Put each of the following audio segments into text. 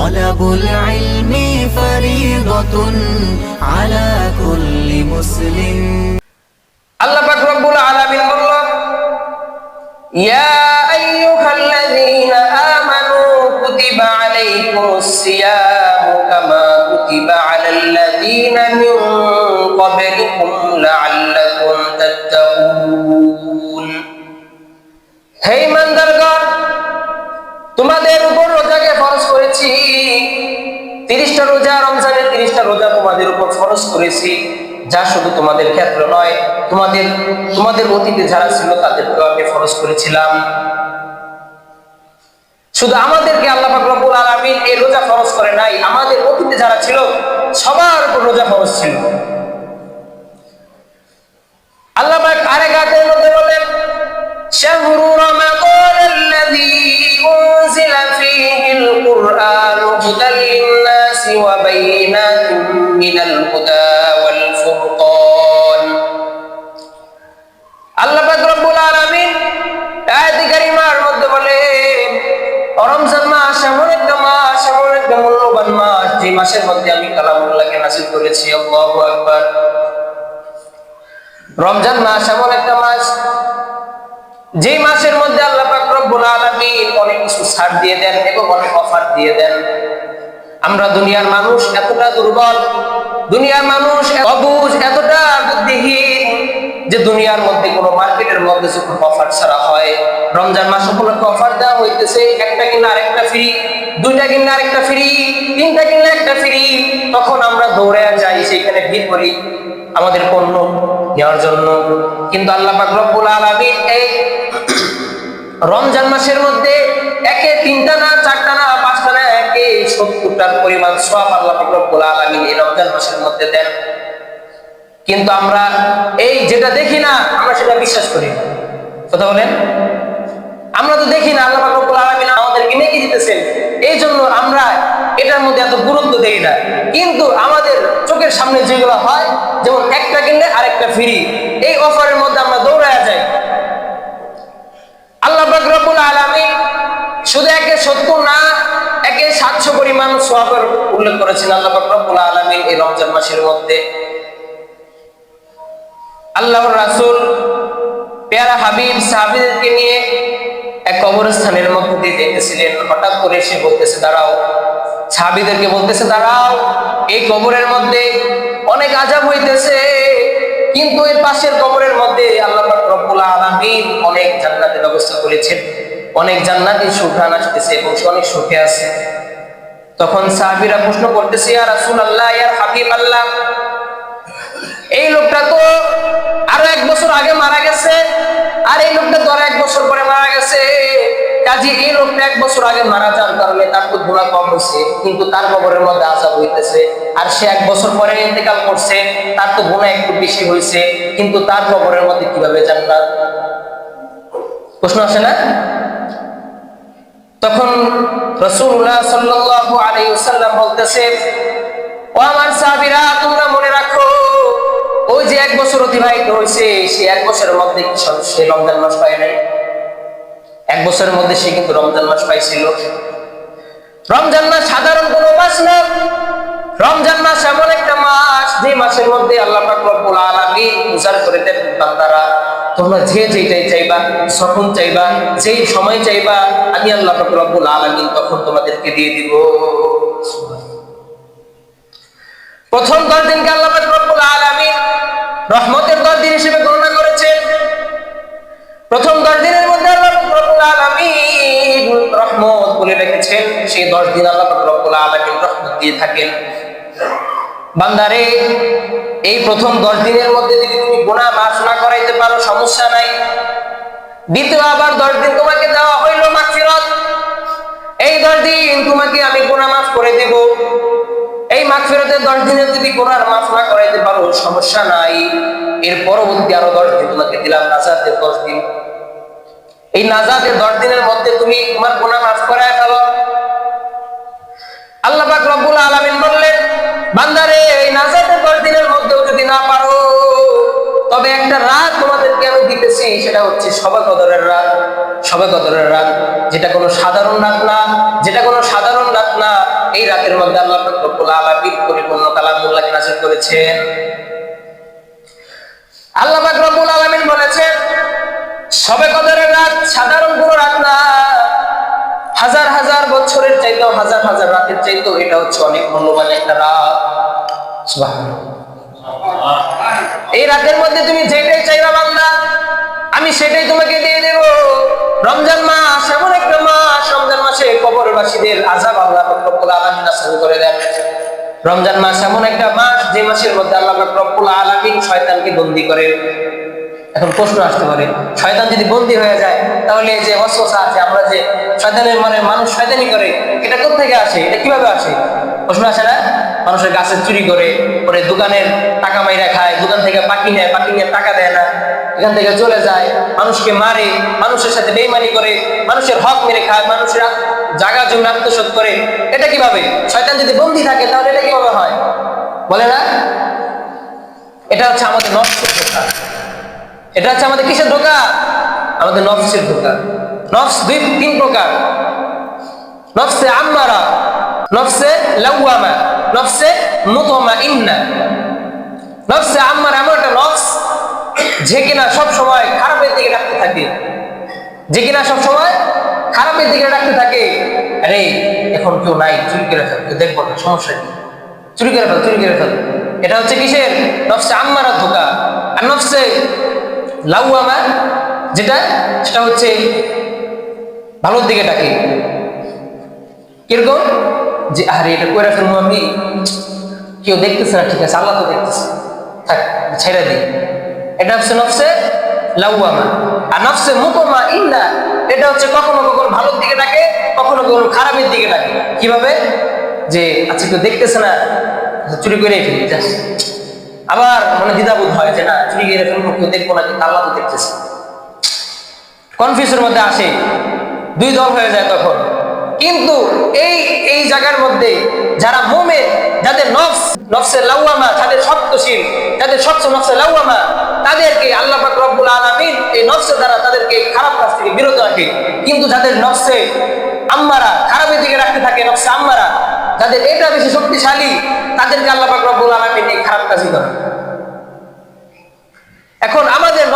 তলাবুল ইলমি ফরিদাতুন আলা কুল্লি মুসলিম। আল্লাহ পাক রব্বুল আলামিন বললেন, ইয়া আইয়ুহাল্লাযীনা আমানু কুতিবা আলাইকুমুস সিয়ামু কামা কুতিবা আলাল্লাযীনা মিন ক্বাবলিকুম লাআল্লাকুম তাত্তাকুন। হে ঈমানদারগণ, তোমাদের উপর রোজাকে ফরজ করেছি। 30টা রোজা, রমজানের 30টা রোজা তোমাদের উপর ফরজ করেছি, যা শুধু তোমাদের ক্ষেত্রে নয়, তোমাদের অতীতে যারা ছিল তাদেরকেও আমি ফরজ করেছিলাম। শুধু আমাদেরকে আল্লাহ পাক রব্বুল আলামিন এই রোজা ফরজ করে নাই, আমাদের অতীতে যারা ছিল সবার উপর রোজা ফরজ ছিল। আল্লাহ পাক আরেক আয়াতের মধ্যে বলেন, শাহরু রমাদানাল্লাযী উনজিলা ফীহিল কুরআনু হুদাল লিন-নাসি ওয়া বায়িনাতিন মিনাল হুদা ওয়াল ফুরকান। আল্লাহ পাক রব্বুল আলামিন আয়াতে কারিমার মধ্যে বলেন, রমজান মাস এমন একটা মাস, এমন একটা মূল্যবান মাস, যে মাসের মধ্যে আমি কালামুল্লাহকে নাযিল করেছি। আল্লাহু আকবার। রমজান মাস এমন একটা মাস, যে মাসের মধ্যে আল্লাহ পাক রব্বুল আলামিন অনেক কিছু ছাড় দিয়ে দেন এবং অনেক অফার দিয়ে দেন। আমরা দুনিয়ার মানুষ এতটা দুর্বল, দুনিয়ার মানুষ অবুঝ, এতটা বুদ্ধিহীন যে দুনিয়ার মধ্যে কোনো মার্কেটের মধ্যে যখন অফার ছাড়া হয়, রমজান মাস উপলক্ষে অফার দেওয়া হইতেছে, একটা কিনলে আরেকটা ফ্রি, দুইটা কিনলে আরেকটা ফ্রি, তিনটা কিনলে একটা ফ্রি, তখন আমরা দৌড়ে যাই, সেইখানে ভিড় করি আমাদের পণ্য নেওয়ার জন্য। কিন্তু আল্লাহ পাক রব্বুল আলামিন এই রমজান মাসের মধ্যে একে 3টা না, 4টা না, 5টা না, একে 70টার পরিমাণ সওয়াব আল্লাহ পাক রব্বুল আলামিন এই রমজান মাসের মধ্যে দেন। কিন্তু আমরা এই যেটা দেখি না, আমরা সেটা বিশ্বাস করি না। কথা বলেন, আমরা তো দেখি না আল্লাহ পাক রব্বুল আলামিন আমাদেরকে নেকি দিতেছেন, এই জন্য আমরা এটার মধ্যে এত গুরুত্ব দেই না। কিন্তু আমাদের চোখের সামনে যেগুলো হয়, যেমন একটা কিনলে আরেকটা ফ্রি, এই অফারের মধ্যে আমরা দৌড়ায় যাই। আল্লাহ পাক রব্বুল আলামিন শুধু একে 70 না, একে 700 পরিমাণ সওয়াবের উল্লেখ করেছেন আল্লাহ পাক রব্বুল আলামিন এই রমজান মাসের মধ্যে। আল্লাহর রাসূল পেয়ারা হাবিব সাহাবীদেরকে নিয়ে এক কবরস্থানের মধ্যে দিয়ে যেতেছিলেন। হঠাৎ করে এসে বলতেছে, দাঁড়াও। সাহাবীদেরকে বলতেছে, দাঁড়াও, এই কবরের মধ্যে অনেক আযাব হইতেছে, কিন্তু এর পাশের কবরের মধ্যে আল্লাহ পাক রব্বুল আলামিন অনেক জান্নাতের ব্যবস্থা করেছেন, অনেক জান্নাতের সুঘ্রাণ আসতেছে এবং সে অনেক সুখে আছে। তখন সাহাবীরা প্রশ্ন করতেছে, ইয়া রাসূলুল্লাহ, ইয়া হাবিবাল্লাহ, এই লোকটা তো আরো 1 বছর আগে মারা গেছে, আর এই লোকটা তো আরো 1 বছর পরে মারা গেছে, কাজে এই লোকটা 1 বছর আগে মারা যাওয়ার কারণে তার তো গুনাহ কম হয়েছে, কিন্তু তার কবরের মধ্যে আযাব হইতেছে। আর সে 1 বছর পরে ইন্তেকাল করছে, তার তো গুনাহ একটু বেশি হয়েছে, কিন্তু তার কবরের মধ্যে কিভাবে জান্নাত? প্রশ্ন আসে না? তখন রাসূলুল্লাহ সাল্লাল্লাহু আলাইহি ওয়াসাল্লাম বলতেছে, ও আমার সাহাবীরা, তোমরা মনে রাখো, ওই যে 1 বছর অতিবাহিত হয়েছে, সেই 1 বছরের মধ্যে কি সে রমজান মাস পায় নাই? 1 বছরের মধ্যে সে কিন্তু রমজান মাস পাইছিল। রমজান মাস সাধারণ কোনো মাস না, রমজান মাস এমন একটা মাস, যে মাসের মধ্যে আল্লাহ পাক রব্বুল আলামিন উজাড় করে দেন, বান্দারা তোমরা যে যেটাই চাইবা, যখন চাইবা, যেই সময় চাইবা, আমি আল্লাহ পাক রব্বুল আলামিন তখন তোমাদেরকে দিয়ে দিব। প্রথম 10 দিনকে আল্লাহ পাক রব্বুল আলামিন রহমতের 10 দিন হিসেবে গণনা করেছেন। প্রথম 10 দিনের মধ্যে আল্লাহ পাক রব্বুল আলামিন রহমত বলে রেখেছেন, সেই 10 দিন আল্লাহ পাক রব্বুল আলামিন রহমত দিয়ে থাকেন। বান্দারে, এই প্রথম 10 দিনের মধ্যে যদি তুমি গুনাহ মাফ না করাইতে পারো, সমস্যা নাই। দ্বিতীয় আবার 10 দিন তোমাকে দেওয়া হইল মাগফিরাত, এই 10 দিন তোমাকে আমি গুনাহ মাফ করে দেব। এই মাগফিরাতের 10 দিনে যদি গুনাহ মাফ না করাইতে পারো, সমস্যা নাই। এর পরবর্তী আরো 10 দিন তোমাকে দিলাম নাজাতের 10 দিন। এই নাজাতের 10 দিনের মধ্যে তুমি তোমার গুনাহ মাফ করায় ফেলো। আল্লাহ পাক রব্বুল আলামিন বললেন, বান্দারে, এই নাজাতের 10 দিনের মধ্যেও যদি না পারো, তবে একটা রাত তোমাদেরকে আমি দিতেছি, সেটা হচ্ছে শবে কদরের রাত। শবে কদরের রাত যেটা কোনো সাধারণ রাত না, যেটা কোনো সাধারণ রাত না, এই রাতের মধ্যে আল্লাহ পাক রব্বুল আলামিন পরিপূর্ণ কালামুল্লাহ নাযিল করেছেন। আল্লাহ পাক রব্বুল আলামিন বলেছেন শবে কদরের রাত সাধারণ কোনো রাত না, হাজার হাজার বছরের চাইতেও, হাজার হাজার রাতের চাইতেও এটা হচ্ছে অনেক মূল্যবান একটা রাত। সুবহানাল্লাহ। এই রাতের মধ্যে তুমি যেটাই চাইবা বান্দা, আমি সেটাই তোমাকে দিয়ে দেব। রমজান মাস এমন একটা মাস, রমজান মাসে কবরবাসীদের আযাব আল্লাহ পাক রব্বুল আলামিন নাযিল করে দেন। রমজান মাস এমন একটা মাস যে মাসের মধ্যে আল্লাহ পাক রব্বুল আলামিন শয়তানকে বন্দী করে। এখন প্রশ্ন আসতে পারে, শয়তান যদি বন্দী হয়ে যায় তাহলে এই যে ওয়াসওয়াসা আছে, আমরা যে শয়তানের মানে মানুষ শয়তানি করে, এটা কোথা থেকে আসে, এটা কিভাবে আসে? প্রশ্ন আসে না? মানুষের গাছের চুরি করে, পরে দোকানের টাকা মাইরা খায়, দোকান থেকে পাকি নেয়, পাকি নিয়ে টাকা দেয় না, এখান থেকে চলে যায়, মানুষকে মারে, মানুষের সাথে বেইমানি করে, মানুষের হক মেরে খায়, মানুষের জায়গা জমি আত্মসাৎ করে। এটা কিভাবে? শয়তান যদি বন্দী থাকে তাহলে এটা কিভাবে হয় বলে না? এটা হচ্ছে আমাদের নফসের ধোঁকা। এটা হচ্ছে আমাদের কিসের ধোঁকা? আমাদের নফসের ধোঁকা। নফস তিন প্রকার: নফসে আম্মারা, নফসে লাওয়ামা, নফসে মুতমাইন্না। নফসে আম্মারা এমন একটা নফস যে কিনা সব সময় খারাপের দিকে ডাকতে থাকে, যে কিনা সব সময় খারাপের দিকে ডাকতে থাকে। আরে এখন কেউ নাই, চুরি করে ফেল, কেউ দেখবো না, সমস্যা নেই, চুরি করে ফেল, চুরি করে ফেল। এটা হচ্ছে কিসের? নফসে আম্মারা ধোঁকা। আর নফসে লাওয়ামা যেটা, সেটা হচ্ছে ভালোর দিকে ডাকে। কিরকম? যে আরে এটা কইরা ফেলবো আমি, কেউ দেখতেছে না, ঠিক আছে, আল্লাহ তো দেখতেছে, থাক ছেড়ে দিই। এটা হচ্ছে নফসে লাওয়ামা। আর নফসে মুতমাইন্না এটা হচ্ছে কখনো কখনো ভালোর দিকে ডাকে, কখনো কখনো খারাপের দিকে ডাকে। কিভাবে? যে আচ্ছা কেউ দেখতেছে না, চুরি করে ফেলি, আবার মনে দ্বিধাবোধ হয় যে না চুরি করে ফেলবো, কেউ দেখবো না, কিন্তু আল্লাহ তো দেখতেছে। কনফিউজের মধ্যে আসে, দুই দল হয়ে যায় তখন। কিন্তু এই এই জায়গার মধ্যে যারা মুমিন, যাদের নফসে লাওয়ামা, যাদের শক্তশীল, যাদের শক্ত নফসে লাওয়ামা, তাদেরকে আল্লাহ পাক রব্বুল আলামিন এই নফসের দ্বারা তাদেরকে খারাপ কাজ থেকে বিরত রাখে। কিন্তু যাদের নফসে আম্মারা, খারাপের দিকে রাখতে থাকে, নফসে আম্মারা, যাদের এটা বেশি শক্তিশালী, তাদেরকে আল্লাহ পাক রব্বুল আলামিন এই খারাপ কাজই করে। এখন আমাদের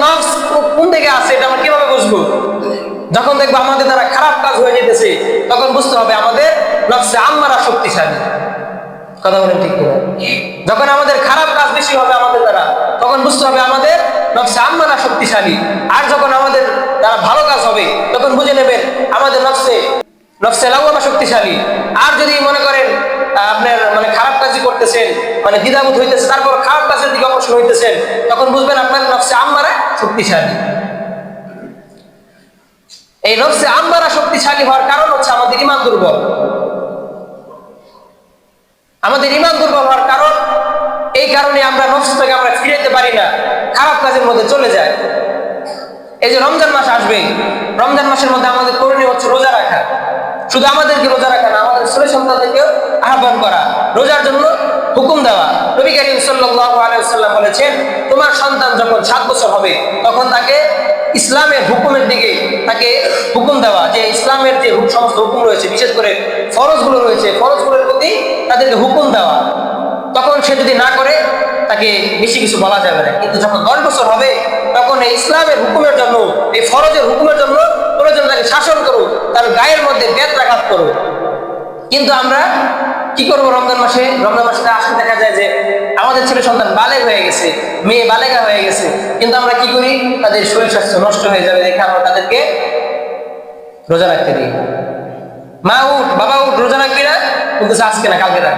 নফস কোন দিকে আছে এটা আমরা কিভাবে বুঝবো? যখন দেখবো আমাদের দ্বারা খারাপ কাজ হয়ে যেতেছে, তখন বুঝতে হবে আমাদের নফসে আম্মারা শক্তিশালী। কথা বলেন ঠিক কিনা? যখন আমাদের খারাপ কাজ বেশি হবে আমাদের দ্বারা, তখন বুঝতে হবে আমাদের নফসে আম্মারা শক্তিশালী। আর যখন আমাদের দ্বারা ভালো কাজ হবে, তখন বুঝে নেবেন আমাদের নফসে লাওয়ামা শক্তিশালী। আর যদি মনে করেন আপনার মানে খারাপ কাজই করতেছেন, মানে দ্বিধাবোধ হইতেছে, তারপর খারাপ কাজের দিকে অগ্রসর হইতেছেন, তখন বুঝবেন আপনার নফসে আম্মারা শক্তিশালী। এই নফসে আম্মারা শক্তিশালী হওয়ার কারণ হচ্ছে আমাদের ঈমান দুর্বল। আমাদের ঈমান দুর্বল হওয়ার কারণ, এই কারণে আমরা নফসটাকে আমরা ফিরাতে পারি না, খারাপ কাজের মধ্যে চলে যায়। এই যে রমজান মাস আসবে, রমজান মাসের মধ্যে আমাদের করণীয় হচ্ছে রোজা রাখা। শুধু আমাদেরকে রোজা রাখা না, আমাদের ছেলে সন্তানদেরকেও আহ্বান করা, রোজার জন্য হুকুম দেওয়া। নবী কারীম সাল্লাল্লাহু আলাইহি ওয়াসাল্লাম বলেছেন, তোমার সন্তান যখন 7 বছর হবে, তখন তাকে ইসলামের হুকুমের দিকে তাকে হুকুম দেওয়া, যে ইসলামের যে সমস্ত হুকুম রয়েছে, বিশেষ করে ফরজগুলো রয়েছে, ফরজগুলোর প্রতি তাদেরকে হুকুম দেওয়া। তখন সে যদি না করে, তাকে বেশি কিছু বলা যাবে না। কিন্তু যখন 10 বছর হবে, তখন এই ইসলামের হুকুমের জন্য, এই ফরজের হুকুমের জন্য প্রয়োজন তাকে শাসন করো, তার গায়ের মধ্যে বেত্রাঘাত করো। কিন্তু আমরা কি করবো? রমজান মাসে আসলে দেখা যায় যে আমাদের ছেলে সন্তান বালেগ হয়ে গেছে, মেয়ে বালেগা হয়ে গেছে, কিন্তু আমরা কি করি? তাদের শরীর স্বাস্থ্য নষ্ট হয়ে যাবে দেখে আমরা তাদেরকে রোজা রাখতে দিই। মা উঠ, বাবা উঠ, রোজা রাখবি না? বলতেছে আজকে না, কালকে রাখ।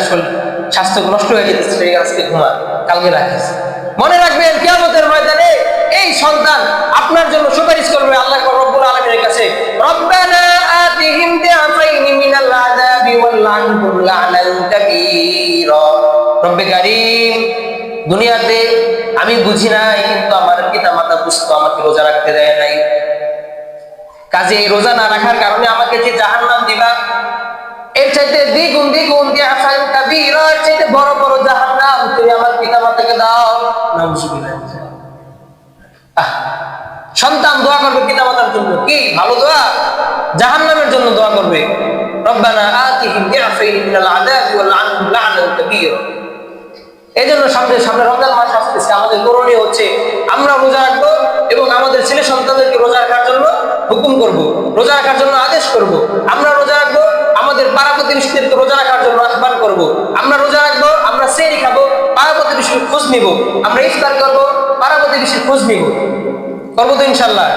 শরীর স্বাস্থ্য নষ্ট হয়ে যেতেছে, আজকে ঘুমা, কালকে রাখিস। মনে রাখবেন কিয়ামতের ময়দানে এই সন্তান আপনার জন্য সুপারিশ করবে আল্লাহ রব্বুল আলামিনের কাছে, রব্বানা আতিহিম বিআফাইনি মিনাল আযাবি ওয়ালআনহুম লা'নান কাবীরা। রব্বে কারীম, দুনিয়াতে আমি বুঝি নাই, কিন্তু আমার পিতামাতা বুঝতো, আমাকে রোজা রাখতে দেয় নাই। কাজে এই রোজা না রাখার কারণে আমাকে যে জাহান্নাম দিবা, এর চাইতে দ্বিগুণ বিআফাইন কাবীরা, এর চাইতে বড় বড় জাহান্নাম তুমি আমার পিতামাতাকে দাও। নাউযুবিল্লাহ। সন্তান দোয়া করবে পিতামাতার জন্য, কি ভালো দোয়া, জাহান্নামের জন্য দোয়া করবে, রব্বানা আতিহিম দি'ফাইনি মিনাল আযাবি ওয়া লআনহুম লা'নান কাবীরা। এজন্য সামনে রমজান মাস আসতেছে, আমাদের করণীয় হচ্ছে আমরা রোজা রাখবো এবং আমাদের ছেলে সন্তানদেরকে রোজা রাখার জন্য হুকুম করব, রোজা রাখার জন্য আদেশ করব। আমরা রোজা রাখবো, আমাদের পাড়া প্রতিবেশীদেরকে রোজা রাখার জন্য আহ্বান করব। আমরা রোজা রাখবো, আমরা সেহরি খাবো, পাড়া প্রতিবেশীর খোঁজ নিব, আমরা ইফতার করবো, পাড়া প্রতিবেশীর খোঁজ নিব। করবো তো ইনশাআল্লাহ?